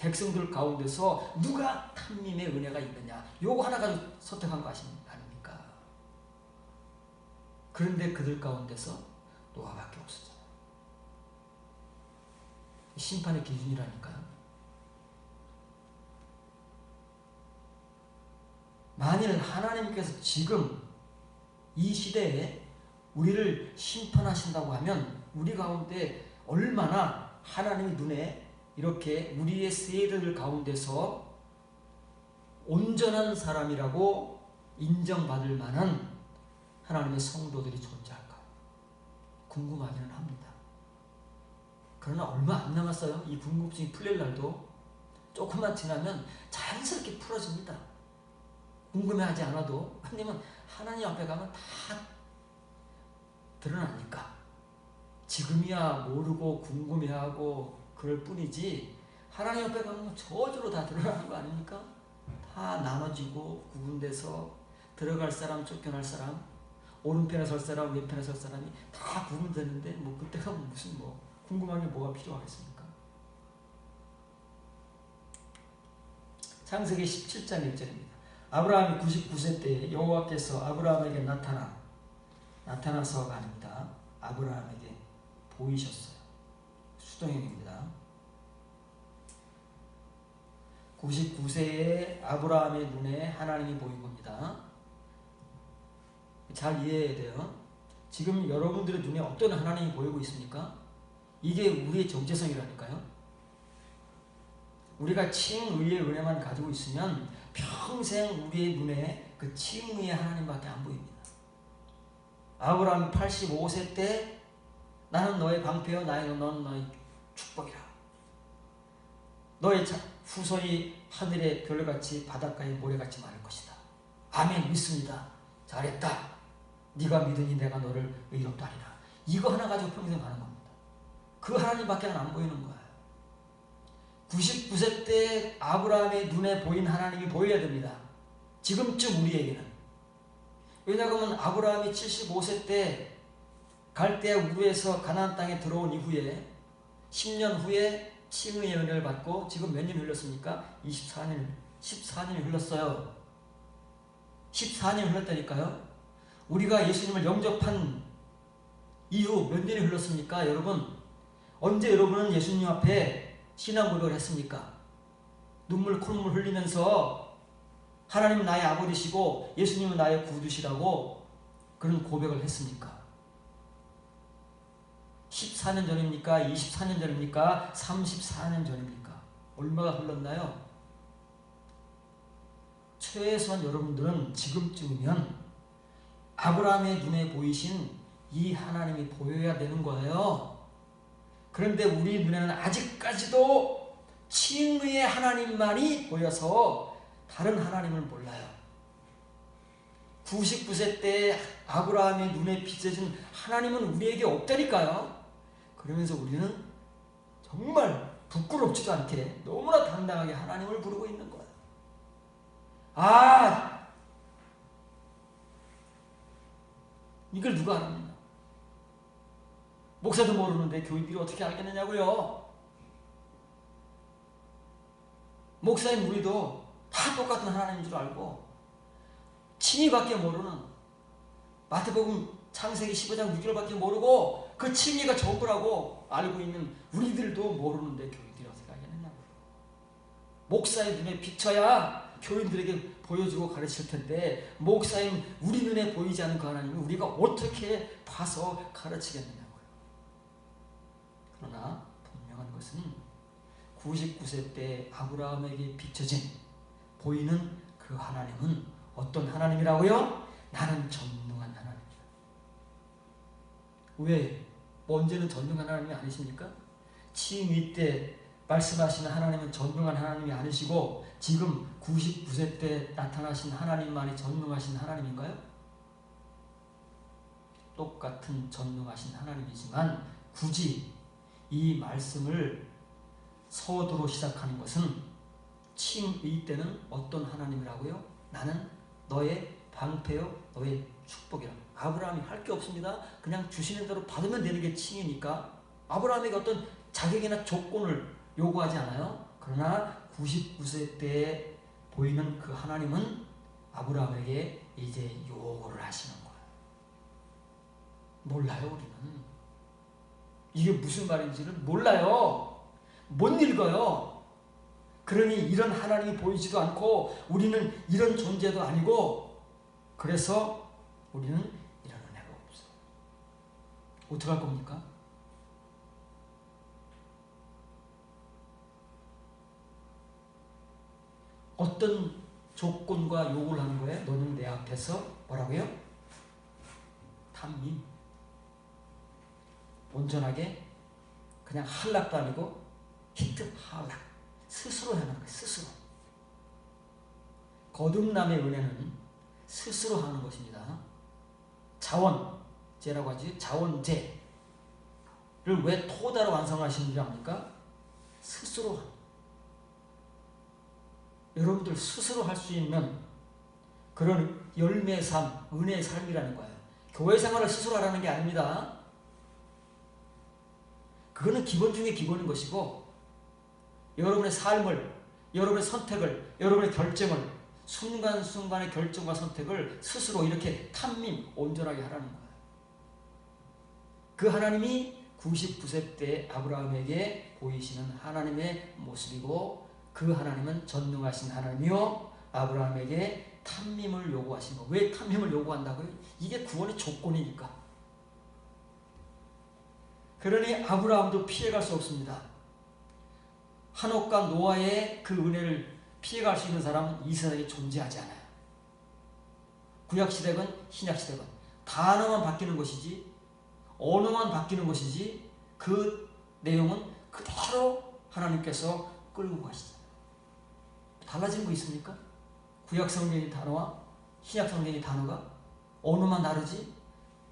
백성들 가운데서 누가 하나님의 은혜가 있느냐, 요거 하나 가지고 선택한 거 아닙니까? 그런데 그들 가운데서 노아밖에 없었잖아요. 심판의 기준이라니까요. 만일 하나님께서 지금 이 시대에 우리를 심판하신다고 하면 우리 가운데 얼마나 하나님의 눈에 이렇게 우리의 세대들 가운데서 온전한 사람이라고 인정받을 만한 하나님의 성도들이 존재할까 궁금하기는 합니다. 그러나 얼마 안 남았어요. 이 궁금증이 풀릴 날도 조금만 지나면 자연스럽게 풀어집니다. 궁금해하지 않아도 하나님 앞에 가면 다 드러나니까. 지금이야 모르고 궁금해하고 그럴 뿐이지 하나님 앞에 가면 저절로 다 드러나는 거 아닙니까? 다 나눠지고 구분돼서 들어갈 사람, 쫓겨날 사람, 오른편에 설 사람, 왼편에 설 사람이 다 구분되는데 뭐 그때가 무슨 궁금한 게 뭐가 필요하겠습니까? 창세기 17장 1절입니다. 아브라함이 99세 때에 여호와께서 아브라함에게 나타나서가 아닙니다. 아브라함에게 보이셨어요. 수동형입니다. 99세의 아브라함의 눈에 하나님이 보인 겁니다. 잘 이해해야 돼요. 지금 여러분들의 눈에 어떤 하나님이 보이고 있습니까? 이게 우리의 정체성이라니까요. 우리가 칭의의 은혜만 가지고 있으면 평생 우리의 눈에 그 칭의의 하나님밖에 안 보입니다. 아브라함이 85세 때 나는 너의 방패요 넌 너의 축복이라. 너의 후손이 하늘의 별같이 바닷가의 모래같이 많을 것이다. 아멘, 믿습니다. 잘했다. 네가 믿으니 내가 너를 의롭다 하리라. 이거 하나 가지고 평생 가는 겁니다. 그 하나님밖에 안 보이는 거예요. 99세 때 아브라함의 눈에 보인 하나님이 보여야 됩니다. 지금쯤 우리에게는. 왜냐하면 아브라함이 75세 때 갈대아 우르에서 가나안 땅에 들어온 이후에 10년 후에 칭의의 은혜를 받고 지금 몇 년이 흘렀습니까? 14년이 흘렀어요. 14년이 흘렀다니까요. 우리가 예수님을 영접한 이후 몇 년이 흘렀습니까? 여러분, 언제 여러분은 예수님 앞에 신앙 고백을 했습니까? 눈물 콧물 흘리면서 하나님은 나의 아버지시고 예수님은 나의 구주시라고 그런 고백을 했습니까? 14년 전입니까? 24년 전입니까? 34년 전입니까? 얼마가 흘렀나요? 최소한 여러분들은 지금쯤이면 아브라함의 눈에 보이신 이 하나님이 보여야 되는 거예요. 그런데 우리 눈에는 아직까지도 칭의의 하나님만이 보여서 다른 하나님을 몰라요. 99세 때 아브라함의 눈에 비춰진 하나님은 우리에게 없다니까요. 그러면서 우리는 정말 부끄럽지도 않게 너무나 당당하게 하나님을 부르고 있는 거예요. 이걸 누가 압니까? 목사도 모르는데 교인들이 어떻게 알겠느냐고요. 목사인 우리도 다 똑같은 하나님인 줄 알고 칭의밖에 모르는, 마태복음 창세기 15장 6절밖에 모르고 그 칭의가 전부라고 알고 있는 우리들도 모르는데 교인들이 어떻게 알겠느냐고요. 목사의 눈에 비춰야 교인들에게 보여주고 가르칠 텐데 목사인 우리 눈에 보이지 않는 그 하나님을 우리가 어떻게 봐서 가르치겠느냐고요. 그러나 분명한 것은 99세 때 아브라함에게 비춰진 보이는 그 하나님은 어떤 하나님이라고요? 나는 전능한 하나님이다. 왜? 언제는 전능한 하나님이 아니십니까? 칭의 때 말씀하시는 하나님은 전능한 하나님이 아니시고 지금 99세 때 나타나신 하나님만이 전능하신 하나님인가요? 똑같은 전능하신 하나님이지만 굳이 이 말씀을 서두로 시작하는 것은 칭의 때는 어떤 하나님이라고요? 나는 너의 방패요 너의 축복이라. 아브라함이 할 게 없습니다. 그냥 주시는 대로 받으면 되는 게 칭이니까 아브라함에게 어떤 자격이나 조건을 요구하지 않아요. 그러나 99세 때에 보이는 그 하나님은 아브라함에게 이제 요구를 하시는 거예요. 몰라요, 우리는. 이게 무슨 말인지를 몰라요. 못 읽어요. 그러니 이런 하나님이 보이지도 않고 우리는 이런 존재도 아니고, 그래서 우리는 이런 은혜가 없어요. 어떻게 할 겁니까? 어떤 조건과 요구를 하는 거예요? 너는 내 앞에서 뭐라고요? 탐임. 온전하게 그냥 할락도 아니고 히트 할락. 스스로 하는 거예요. 스스로. 거듭남의 은혜는 스스로 하는 것입니다. 자원제라고 하지. 자원제를 왜 토다로 완성하시는 줄 압니까? 스스로 하는. 여러분들 스스로 할 수 있는 그런 열매의 삶, 은혜의 삶이라는 거예요. 교회 생활을 스스로 하라는 게 아닙니다. 그거는 기본 중에 기본인 것이고, 여러분의 삶을, 여러분의 선택을, 여러분의 결정을, 순간순간의 결정과 선택을 스스로 이렇게 탐임, 온전하게 하라는 거예요. 그 하나님이 99세 때 아브라함에게 보이시는 하나님의 모습이고, 그 하나님은 전능하신 하나님이요 아브라함에게 탐임을 요구하신 거. 왜 탐임을 요구한다고요? 이게 구원의 조건이니까. 그러니 아브라함도 피해갈 수 없습니다. 한옥과 노아의 그 은혜를 피해갈 수 있는 사람은 이 세상에 존재하지 않아요. 구약시대건 신약시대건 단어만 바뀌는 것이지, 언어만 바뀌는 것이지, 그 내용은 그대로 하나님께서 끌고 가시잖아요. 달라진 거 있습니까? 구약 성경의 단어와 신약 성경의 단어가 언어만 다르지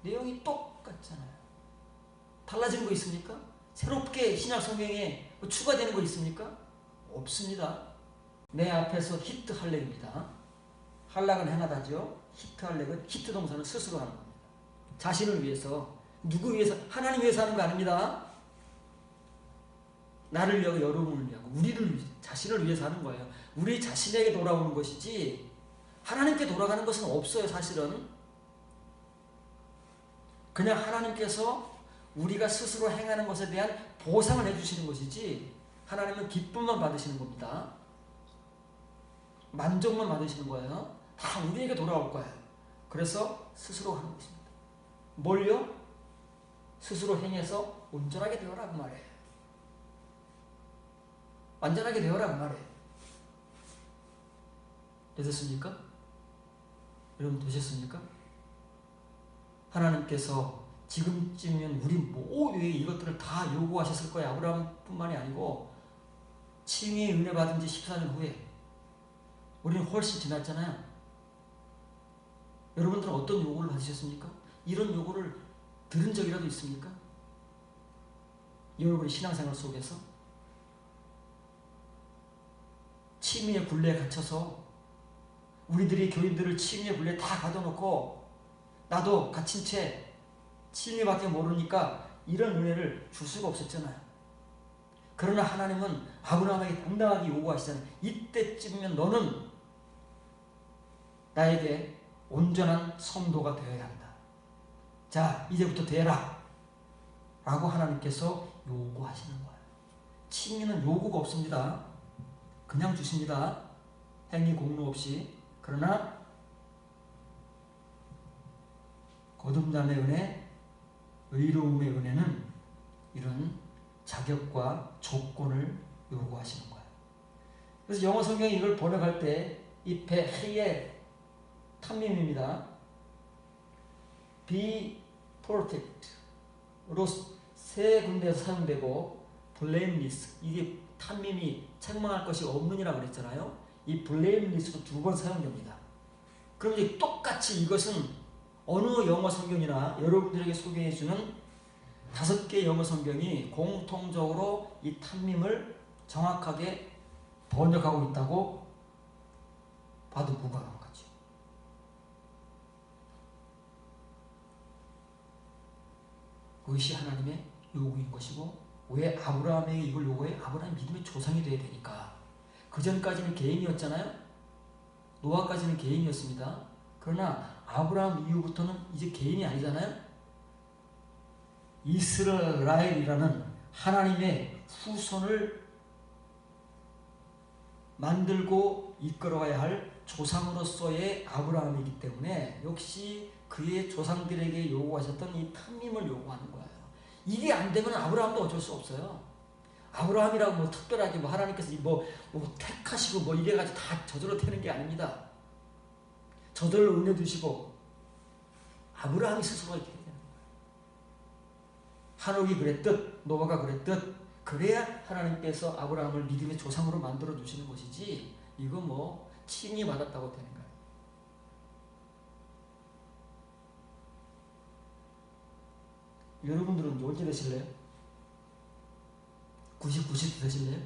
내용이 똑같잖아요. 달라진 거 있습니까? 새롭게 신약 성경에 추가되는 거 있습니까? 없습니다. 내 앞에서 히트 할렉입니다. 할락은 행하다죠. 히트 할렉은 히트 동사는 스스로 하는 겁니다. 자신을 위해서, 누구 위해서? 하나님 위해서 하는 거 아닙니다. 나를 위하고 여러분을 위하고 우리를 자신을 위해서 하는 거예요. 우리 자신에게 돌아오는 것이지 하나님께 돌아가는 것은 없어요. 사실은 그냥 하나님께서 우리가 스스로 행하는 것에 대한 보상을 해주시는 것이지, 하나님은 기쁨만 받으시는 겁니다. 만족만 받으시는 거예요. 다 우리에게 돌아올 거예요. 그래서 스스로 하는 것입니다. 뭘요? 스스로 행해서 온전하게 되어라 그 말이에요. 완전하게 되어라 그 말이에요. 되셨습니까? 여러분 되셨습니까? 하나님께서 지금쯤이면 우리 모두에게 이것들을 다 요구하셨을 거예요. 아브라함뿐만이 아니고 칭의의 은혜 받은 지 14년 후에 우리는 훨씬 지났잖아요. 여러분들은 어떤 요구를 받으셨습니까? 이런 요구를 들은 적이라도 있습니까? 여러분의 신앙생활 속에서 침의의 굴레에 갇혀서 우리들이 교인들을 침의의 굴레에 다 가둬놓고 나도 갇힌 채 침의밖에 모르니까 이런 은혜를 줄 수가 없었잖아요. 그러나 하나님은 아브라함에게 당당하게 요구하시잖아요. 이때쯤이면 너는 나에게 온전한 성도가 되어야 한다. 자, 이제부터 되라 라고 하나님께서 요구하시는 거예요. 침의는 요구가 없습니다. 그냥 주십니다. 행위 공로 없이. 그러나 거듭남의 은혜, 의로움의 은혜는 이런 자격과 조건을 요구하시는 거예요. 그래서 영어 성경이 이걸 번역할 때 이 베헤의 탐임입니다. be perfect로 세 군데에서 사용되고 blameless, 이게 탐임이 책망할 것이 없느니라 그랬잖아요. 이 blameless로 2번 사용됩니다. 그럼 이제 똑같이 이것은 어느 영어 성경이나 여러분들에게 소개해주는 5개 영어 성경이 공통적으로 이 탐임을 정확하게 번역하고 있다고 봐도 무방한 거죠. 그것이 하나님의 요구인 것이고, 왜 아브라함에게 이걸 요구해? 아브라함이 믿음의 조상이 되어야 되니까. 그 전까지는 개인이었잖아요. 노아까지는 개인이었습니다. 그러나 아브라함 이후부터는 이제 개인이 아니잖아요. 이스라엘이라는 하나님의 후손을 만들고 이끌어가야 할 조상으로서의 아브라함이기 때문에 역시 그의 조상들에게 요구하셨던 이 탐림을 요구하는 거예요. 이게 안 되면 아브라함도 어쩔 수 없어요. 아브라함이라고 뭐 특별하게 뭐 하나님께서 뭐 택하시고 뭐 이래가지고 다 저절로 되는 게 아닙니다. 저절로 은혜 주시고 아브라함이 스스로 이렇게 되는 거예요. 한옥이 그랬듯 노아가 그랬듯 그래야 하나님께서 아브라함을 믿음의 조상으로 만들어 주시는 것이지 이거 뭐 칭의 받았다고 되는 거예요. 여러분들은 언제 되실래요? 90세 되실래요?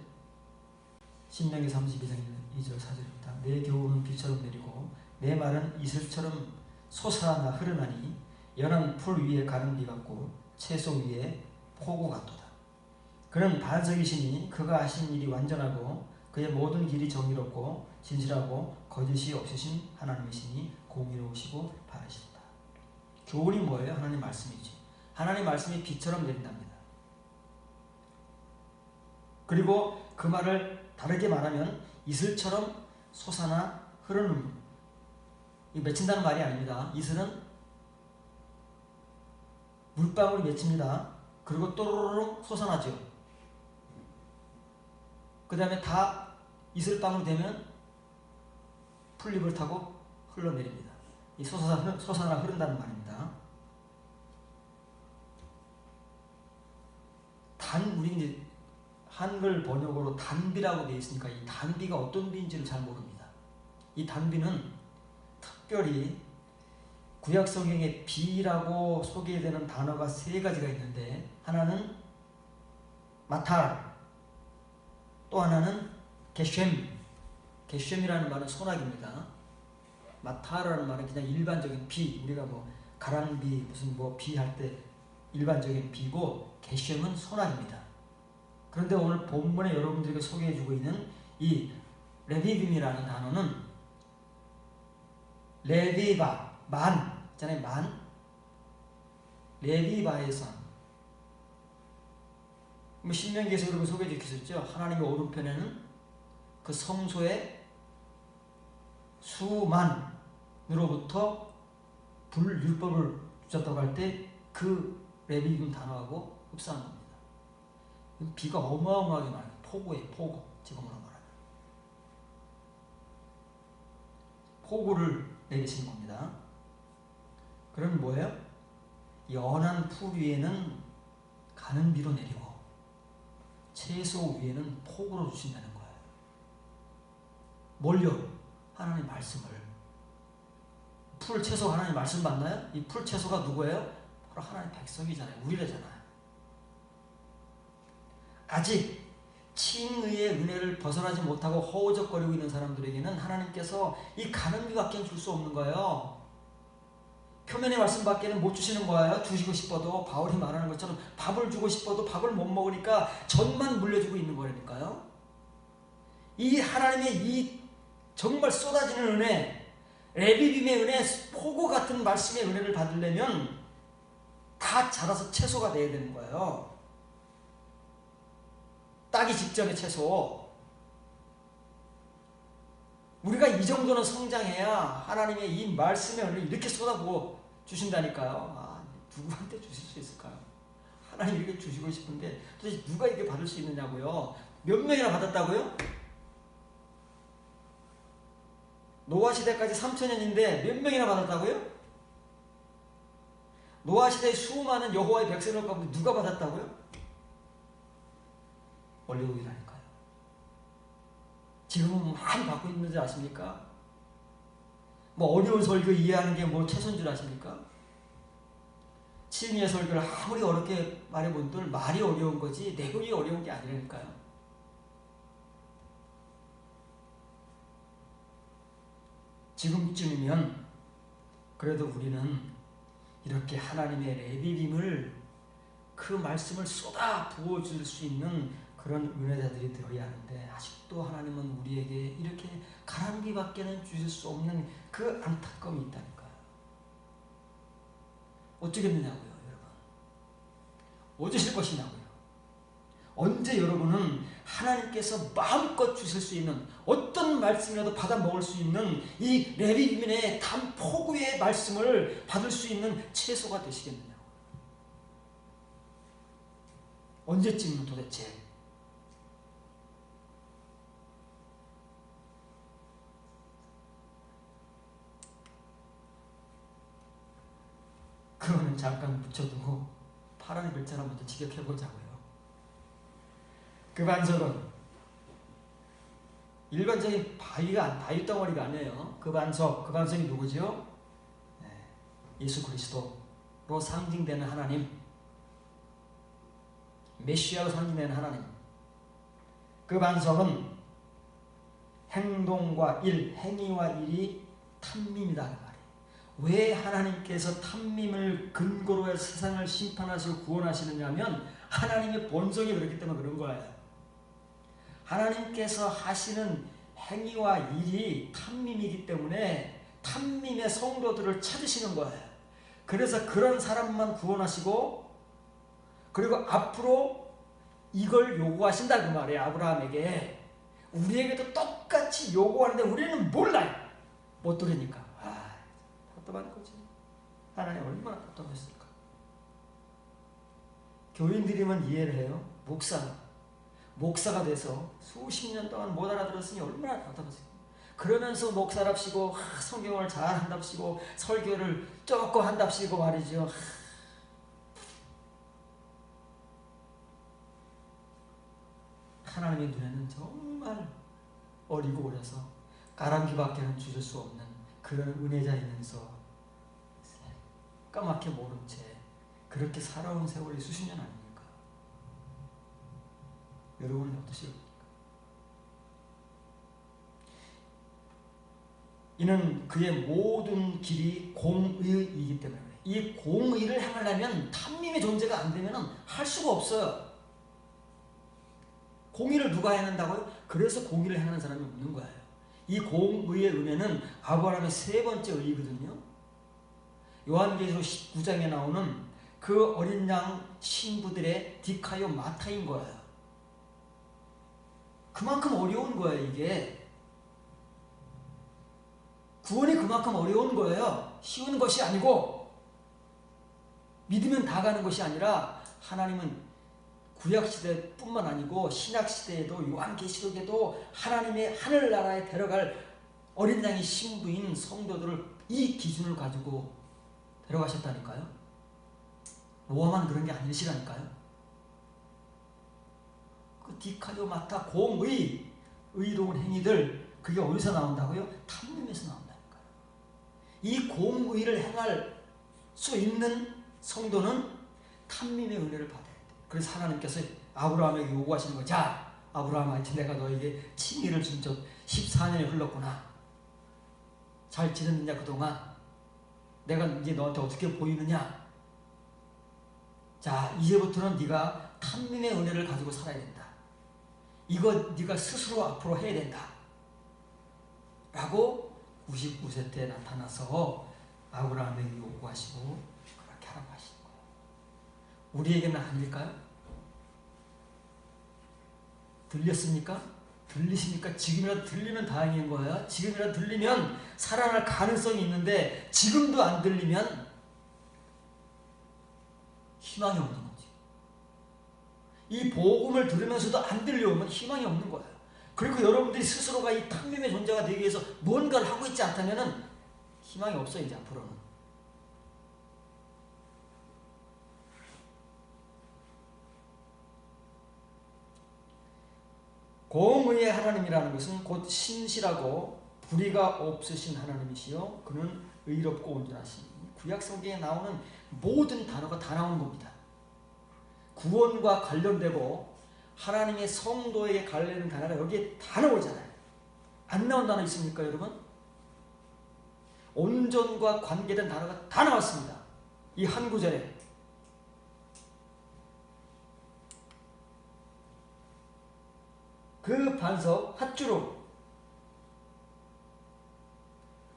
신명기 32장 2절 4절입니다. 내 교훈은 비처럼 내리고 내 말은 이슬처럼 솟아나 흐르나니 연한 풀 위에 가는 비 같고 채소 위에 폭우 같도다. 그는 반석이시니 그가 하신 일이 완전하고 그의 모든 길이 정의롭고 진실하고 거짓이 없으신 하나님이시니 공의로우시고 바르시다. 교훈이 뭐예요? 하나님 말씀이지. 하나님 말씀이 비처럼 내린답니다. 그리고 그 말을 다르게 말하면 이슬처럼 솟아나 흐르는, 이 맺힌다는 말이 아닙니다. 이슬은 물방울이 맺힙니다. 그리고 또르르 솟아나죠. 그 다음에 다 이슬방울 되면 풀잎을 타고 흘러내립니다. 이 솟아나 흐른다는 말입니다. 우리 이제 한글 번역으로 단비라고 되어 있으니까 이 단비가 어떤 비인지를 잘 모릅니다. 이 단비는 특별히 구약 성경에 비라고 소개되는 단어가 3가지가 있는데 하나는 마탈, 또 하나는 게쉔이라는 말은 소나기입니다. 마탈이라는 말은 그냥 일반적인 비, 우리가 뭐 가랑비 무슨 뭐 비 할 때 일반적인 비고 게쉔은 소나기입니다. 그런데 오늘 본문에 여러분들에게 소개해주고 있는 이 레비빔이라는 단어는 레비바, 만 있잖아요. 만, 레비바의 선. 신명기에서 그렇게 소개되었죠. 하나님의 오른편에는 그 성소의 수만으로부터 불율법을 주셨다고 할 때 그 레비빔 단어하고 흡사한 겁니다. 비가 어마어마하게 많아요. 폭우예요. 폭우. 지금으로 말하면 폭우를 내리시는 겁니다. 그러면 뭐예요? 연한 풀 위에는 가는 비로 내리고 채소 위에는 폭우로 주신다는 거예요. 뭘요? 하나님 말씀을. 풀, 채소 하나님 말씀 맞나요? 이 풀, 채소가 누구예요? 바로 하나님 백성이잖아요. 우리라잖아요. 아직 칭의의 은혜를 벗어나지 못하고 허우적거리고 있는 사람들에게는 하나님께서 이 가는 비밖에 줄 수 없는 거예요. 표면의 말씀밖에는 못 주시는 거예요. 주시고 싶어도 바울이 말하는 것처럼 밥을 주고 싶어도 밥을 못 먹으니까 전만 물려주고 있는 거라니까요. 이 하나님의 이 정말 쏟아지는 은혜, 레비빔의 은혜, 폭우 같은 말씀의 은혜를 받으려면 다 자라서 채소가 돼야 되는 거예요. 따기 직전의 채소. 우리가 이 정도는 성장해야 하나님의 이 말씀의 은혜를 이렇게 쏟아부어 주신다니까요. 누구한테 주실 수 있을까요? 하나님 이렇게 주시고 싶은데 도대체 누가 이렇게 받을 수 있느냐고요. 몇 명이나 받았다고요? 노아 시대까지 3000년인데 몇 명이나 받았다고요? 노아 시대의 수많은 여호와의 백성을 가운데 누가 받았다고요? 원래 우리라니까요. 지금은 많이 받고 있는 줄 아십니까? 뭐 어려운 설교 이해하는 게 뭐 최선인 줄 아십니까? 칭의의 설교를 아무리 어렵게 말해본들 말이 어려운 거지 내용이 어려운 게 아니라니까요. 지금쯤이면 그래도 우리는 이렇게 하나님의 레비빔을 그 말씀을 쏟아 부어줄 수 있는 그 그런 은혜자들이 되어야 하는데 아직도 하나님은 우리에게 이렇게 가랑비밖에는 주실 수 없는 그 안타까움이 있다니까요. 어쩌겠느냐고요, 여러분. 어쩌실 것이냐고요. 언제 여러분은 하나님께서 마음껏 주실 수 있는 어떤 말씀이라도 받아 먹을 수 있는 이 레위기민의 단포구의 말씀을 받을 수 있는 채소가 되시겠느냐고. 언제쯤은 도대체. 그거는 잠깐 묻혀두고 파란 글자를 먼저 직역해보자고요. 그 반석은 일반적인 바위 덩어리가 아니에요. 그 반석이 누구죠? 네, 예수 그리스도로 상징되는 하나님, 메시아로 상징되는 하나님. 그 반석은 행동과 행위와 일이 탐밈이다. 왜 하나님께서 탐밈을 근거로 해서 세상을 심판하시고 구원하시느냐 하면 하나님의 본성이 그렇기 때문에 그런 거예요. 하나님께서 하시는 행위와 일이 탐밈이기 때문에 탐밈의 성도들을 찾으시는 거예요. 그래서 그런 사람만 구원하시고 그리고 앞으로 이걸 요구하신다 그 말이에요. 아브라함에게. 우리에게도 똑같이 요구하는데 우리는 몰라요. 못 들으니까. 답답한 거지. 하나님 얼마나 답답했을까. 교인들이면 이해를 해요. 목사가 돼서 수십 년 동안 못 알아들었으니 얼마나 답답했을까. 그러면서 목사랍시고 성경을 잘 한답시고 설교를 조금 한답시고 말이죠. 하나님의 눈에는 정말 어리고 어려서 가랑비밖에는 주실 수 없는 그런 은혜자이면서 까맣게 모른 채 그렇게 살아온 세월이 수십 년 아닙니까? 여러분은 어떠십니까? 이는 그의 모든 길이 공의이기 때문에 이 공의를 행하려면 탐림의 존재가 안 되면 할 수가 없어요. 공의를 누가 행한다고요? 그래서 공의를 행하는 사람이 없는 거예요. 이 공의의 은혜는 아브라함의 세 번째 의거든요. 요한계시록 19장에 나오는 그 어린 양 신부들의 디카요 마타인 거예요. 그만큼 어려운 거예요, 이게. 구원이 그만큼 어려운 거예요. 쉬운 것이 아니고 믿으면 다 가는 것이 아니라 하나님은 구약시대뿐만 아니고 신약시대에도 요한계시록에도 하나님의 하늘나라에 데려갈 어린 양의 신부인 성도들을 이 기준을 가지고 데려가셨다니까요. 노아만 그런 게 아니시라니까요. 그 디카요 마타 공의 의로운 행위들 그게 어디서 나온다고요? 탐림에서 나온다니까요. 이 공의를 행할 수 있는 성도는 탐림의 은혜를 받아야 돼요. 그래서 하나님께서 아브라함에게 요구하시는 거예요. 자, 아브라함아, 내가 너에게 칭의를 준 지 14년이 흘렀구나. 잘 지냈느냐 그동안? 내가 이제 너한테 어떻게 보이느냐? 자, 이제부터는 네가 탐림의 은혜를 가지고 살아야 된다. 이거 네가 스스로 앞으로 해야 된다. 라고 99세 때 나타나서 아브라함에게 요구하시고 그렇게 하라고 하시는 거예요. 우리에게는 아닐까요? 들렸습니까? 들리십니까? 지금이라도 들리면 다행인 거예요. 지금이라도 들리면 살아날 가능성이 있는데 지금도 안 들리면 희망이 없는 거지. 이 복음을 들으면서도 안 들려오면 희망이 없는 거예요. 그리고 여러분들이 스스로가 이 탐림의 존재가 되기 위해서 뭔가를 하고 있지 않다면 희망이 없어 이제 앞으로는. 공의의 하나님이라는 것은 곧 신실하고 불의가 없으신 하나님이시요 그는 의롭고 온전하신. 구약 성경에 나오는 모든 단어가 다 나오는 겁니다. 구원과 관련되고 하나님의 성도에게 관련된 단어가 여기에 다 나오잖아요. 안 나온 단어 있습니까, 여러분? 온전과 관계된 단어가 다 나왔습니다. 이 한 구절에. 그 반석 핫주룩,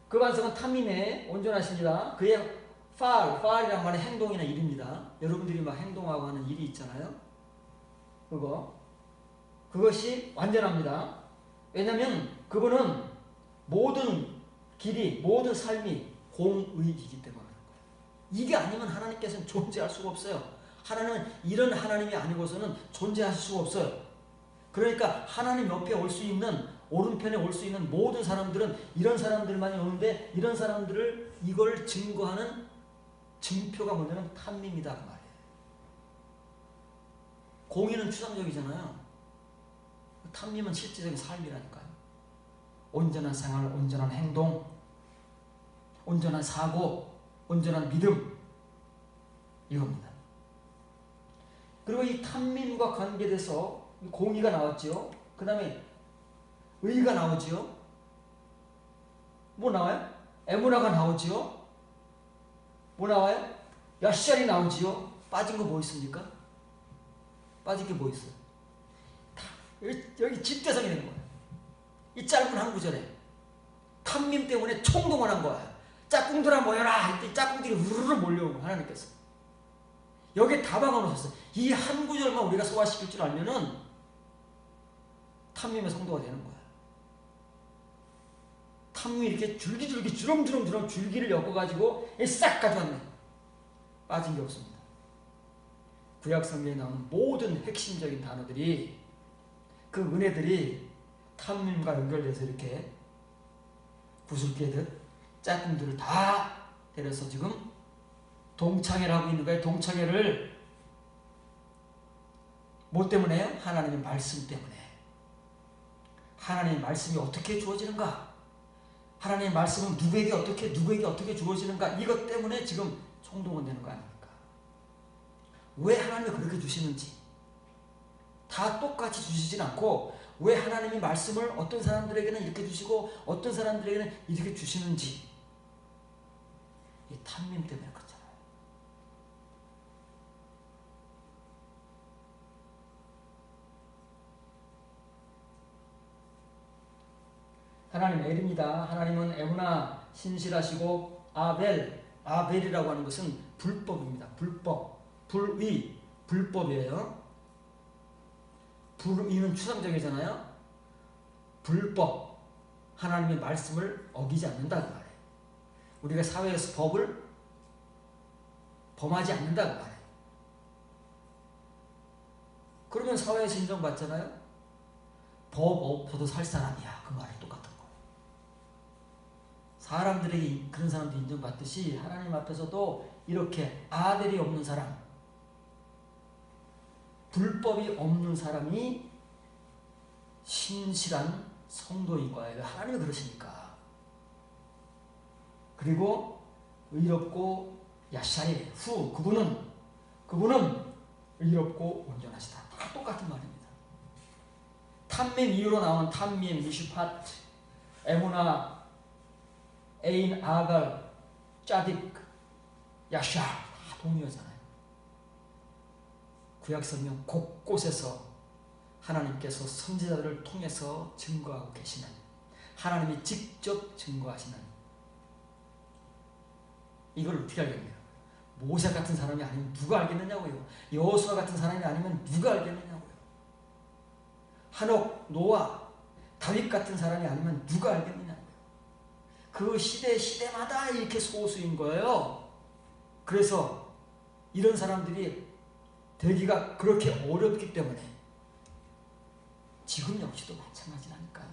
그 반석은 탐밈에 온전하십니다. 그의 팔이란 말은 행동이나 일입니다. 여러분들이 막 행동하고 하는 일이 있잖아요. 그것이 완전합니다. 왜냐하면 그분은 모든 길이, 모든 삶이 공의이기 때문에 그런 거예요. 이게 아니면 하나님께서는 존재할 수가 없어요. 하나님은 이런 하나님이 아니고서는 존재하실 수가 없어요. 그러니까 하나님 옆에 올 수 있는, 오른편에 올 수 있는 모든 사람들은 이런 사람들만이 오는데, 이런 사람들을 이걸 증거하는 증표가 뭐냐면 탐림이다 그 말이에요. 공의는 추상적이잖아요. 탐림은 실제적인 삶이라니까요. 온전한 생활, 온전한 행동, 온전한 사고, 온전한 믿음, 이겁니다. 그리고 이 탐림과 관계돼서 공의가 나왔죠. 그 다음에 의가 나오죠. 뭐 나와요? 에무나가 나오죠. 뭐 나와요? 야샬이 나오지요. 빠진 거 뭐 있습니까? 빠진 게 뭐 있어요? 다 여기 집대성이 되는 거예요. 이 짧은 한 구절에 탐림 때문에 총동을 한 거야. 짝꿍들아 모여라 할 때 짝꿍들이 우르르 몰려오고 하나님께서 여기에 다 박아놓으셨어요. 이 한 구절만 우리가 소화시킬 줄 알면은 탐림의 성도가 되는 거야. 탐림이 이렇게 줄기줄기 주렁주렁 줄기를 엮어가지고 싹 가져왔네. 빠진 게 없습니다. 구약 성경에 나오는 모든 핵심적인 단어들이, 그 은혜들이 탐림과 연결돼서 이렇게 구슬깨듯 짝꿍들을 다 데려서 지금 동창회를 하고 있는 거예요. 동창회를 뭐 때문에요? 하나님의 말씀 때문에. 하나님의 말씀이 어떻게 주어지는가? 하나님의 말씀은 누구에게 어떻게 주어지는가? 이것 때문에 지금 총동원 되는 거 아닙니까? 왜 하나님이 그렇게 주시는지, 다 똑같이 주시진 않고 왜 하나님이 말씀을 어떤 사람들에게는 이렇게 주시고 어떤 사람들에게는 이렇게 주시는지, 이 탐림 때문에 그렇잖아요. 하나님 엘입니다. 하나님은 에무나 신실하시고 아벨이라고 하는 것은 불법입니다. 불법, 불의, 불법이에요. 불의는 추상적이잖아요. 불법, 하나님의 말씀을 어기지 않는다 그 말이에요. 우리가 사회에서 법을 범하지 않는다 그 말이에요. 그러면 사회에서 인정받잖아요. 법 없어도 살 사람이야 그 말이 똑같은 거예요. 사람들에게 그런 사람도 인정받듯이 하나님 앞에서도 이렇게 아델이 없는 사람, 불법이 없는 사람이 신실한 성도인 거예요. 하나님이 그러시니까. 그리고 의롭고 야샬이 후, 그분은 의롭고 온전하시다. 다 똑같은 말입니다. 탐밈 이후로 나온 탐밈, 미슈팟, 에무나, 에인, 아갈, 짜딕, 야샬 다 동의어잖아요. 구약성경 곳곳에서 하나님께서 선지자들을 통해서 증거하고 계시는, 하나님이 직접 증거하시는, 이걸 어떻게 알겠냐? 모세 같은 사람이 아니면 누가 알겠느냐고요. 여호수아 같은 사람이 아니면 누가 알겠느냐고요. 한옥, 노아, 다윗 같은 사람이 아니면 누가 알겠느냐고요. 그 시대마다 이렇게 소수인 거예요. 그래서 이런 사람들이 되기가 그렇게 어렵기 때문에 지금 역시도 마찬가지라니까요.